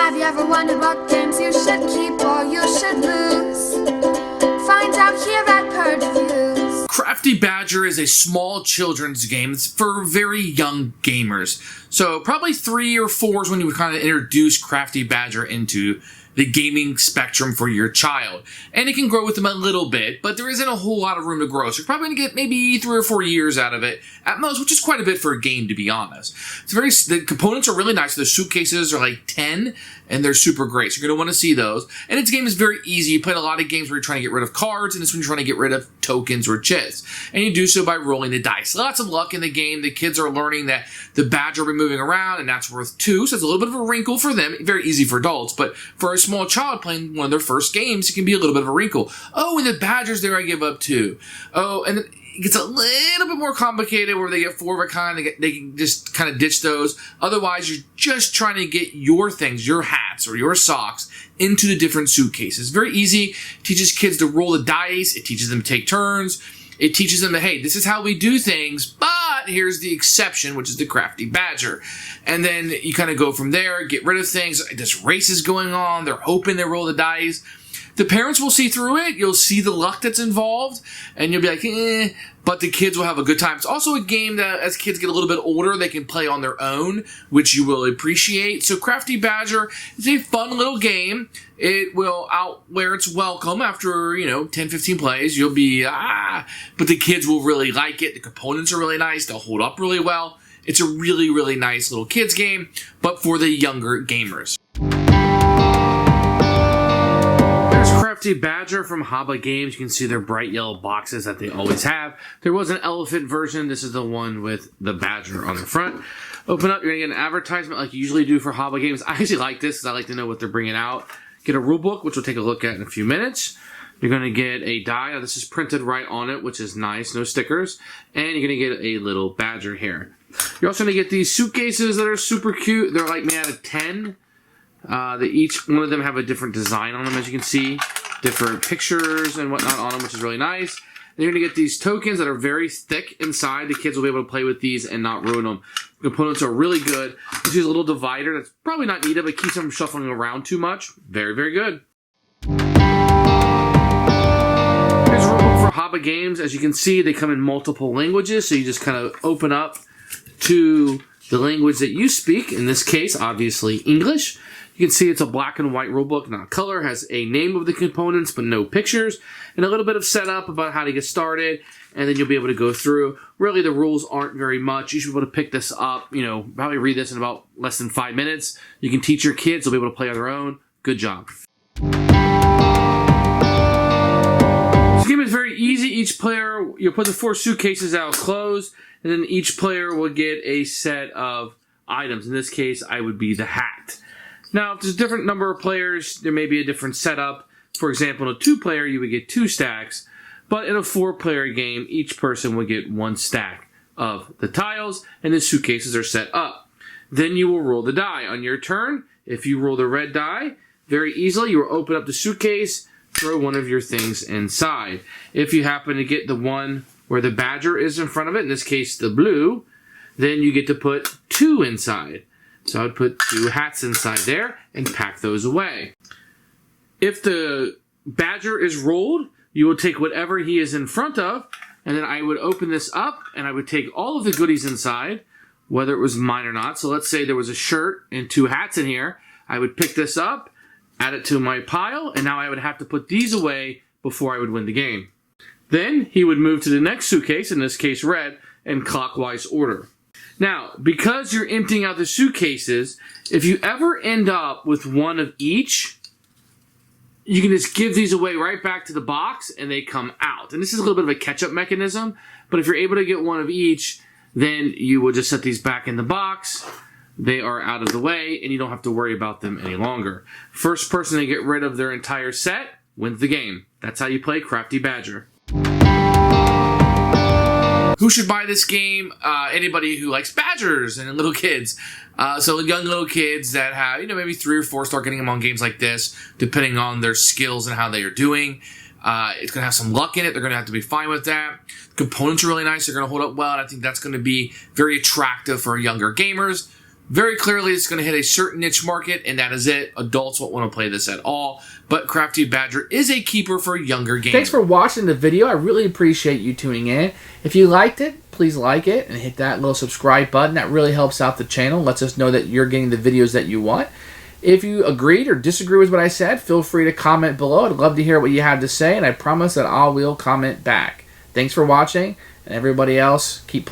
Have you ever wondered what games you should keep or you should lose? Find out here at Purge Reviews. Crafty Badger is a small children's game. It's for very young gamers. So probably 3 or 4 is when you would kind of introduce Crafty Badger into the gaming spectrum for your child. And it can grow with them a little bit, but there isn't a whole lot of room to grow. So you're probably going to get maybe 3 or 4 years out of it at most, which is quite a bit for a game, to be honest. The components are really nice. The suitcases are like 10, and they're super great. So you're going to want to see those. And its game is very easy. You play a lot of games where you're trying to get rid of cards, and this one you're trying to get rid of tokens or chits. And you do so by rolling the dice. Lots of luck in the game. The kids are learning that the badger will be moving around, and that's worth 2. So it's a little bit of a wrinkle for them. Very easy for adults, but for a small child playing one of their first games, it can be a little bit of a wrinkle. Oh, and the badger's there, I give up 2. Oh, and then it gets a little bit more complicated where they get 4 of a kind. They can just kind of ditch those. Otherwise, you're just trying to get your things, your hats or your socks, into the different suitcases. Very easy. It teaches kids to roll the dice. It teaches them to take turns. It teaches them that, hey, this is how we do things, but here's the exception, which is the Crafty Badger. And then you kind of go from there, get rid of things. This race is going on. They're hoping they roll the dice. The parents will see through it. You'll see the luck that's involved, and you'll be like, eh, but the kids will have a good time. It's also a game that, as kids get a little bit older, they can play on their own, which you will appreciate. So Crafty Badger is a fun little game. It will outwear its welcome after, 10, 15 plays. You'll be, but the kids will really like it. The components are really nice. They'll hold up really well. It's a really, really nice little kids game, but for the younger gamers. Crafty Badger from HABA Games. You can see their bright yellow boxes that they always have. There was an elephant version. This is the one with the badger on the front. Open up, you're going to get an advertisement like you usually do for HABA Games. I actually like this because I like to know what they're bringing out. Get a rule book, which we'll take a look at in a few minutes. You're going to get a die. Now, this is printed right on it, which is nice. No stickers. And you're going to get a little badger here. You're also going to get these suitcases that are super cute. They're like made out of 10. Each one of them have a different design on them, as you can see. Different pictures and whatnot on them, which is really nice. Then you're going to get these tokens that are very thick inside. The kids will be able to play with these and not ruin them. The components are really good. This is a little divider that's probably not needed, but keeps them from shuffling around too much. Very, very good. Here's a rulebook for HABA Games. As you can see, they come in multiple languages, so you just kind of open up to the language that you speak. In this case, obviously, English. You can see it's a black and white rulebook, not color. Has a name of the components, but no pictures. And a little bit of setup about how to get started. And then you'll be able to go through. Really, the rules aren't very much. You should be able to pick this up, probably read this in about less than 5 minutes. You can teach your kids. They'll be able to play on their own. Good job. This game is very easy. Each player, you'll put the 4 suitcases out closed. And then each player will get a set of items. In this case, I would be the hat. Now, if there's a different number of players, there may be a different setup. For example, in a 2-player, you would get 2 stacks. But in a 4-player game, each person would get 1 stack of the tiles, and the suitcases are set up. Then you will roll the die. On your turn, if you roll the red die, very easily, you will open up the suitcase, throw one of your things inside. If you happen to get the one where the badger is in front of it, in this case, the blue, then you get to put 2 inside. So I would put 2 hats inside there and pack those away. If the badger is rolled, you will take whatever he is in front of, and then I would open this up, and I would take all of the goodies inside, whether it was mine or not. So let's say there was a shirt and 2 hats in here. I would pick this up, add it to my pile, and now I would have to put these away before I would win the game. Then he would move to the next suitcase, in this case red, in clockwise order. Now, because you're emptying out the suitcases, if you ever end up with one of each, you can just give these away right back to the box and they come out. And this is a little bit of a catch-up mechanism, but if you're able to get one of each, then you will just set these back in the box. They are out of the way and you don't have to worry about them any longer. First person to get rid of their entire set wins the game. That's how you play Crafty Badger. Who should buy this game? Anybody who likes badgers and little kids. So young little kids that have, maybe 3 or 4 start getting them on games like this, depending on their skills and how they are doing. It's going to have some luck in it. They're going to have to be fine with that. Components are really nice. They're going to hold up well, and I think that's going to be very attractive for younger gamers. Very clearly, it's going to hit a certain niche market, and that is it. Adults won't want to play this at all, but Crafty Badger is a keeper for younger gamers. Thanks for watching the video. I really appreciate you tuning in. If you liked it, please like it and hit that little subscribe button. That really helps out the channel, lets us know that you're getting the videos that you want. If you agreed or disagree with what I said, feel free to comment below. I'd love to hear what you have to say, and I promise that I will comment back. Thanks for watching, and everybody else, keep playing.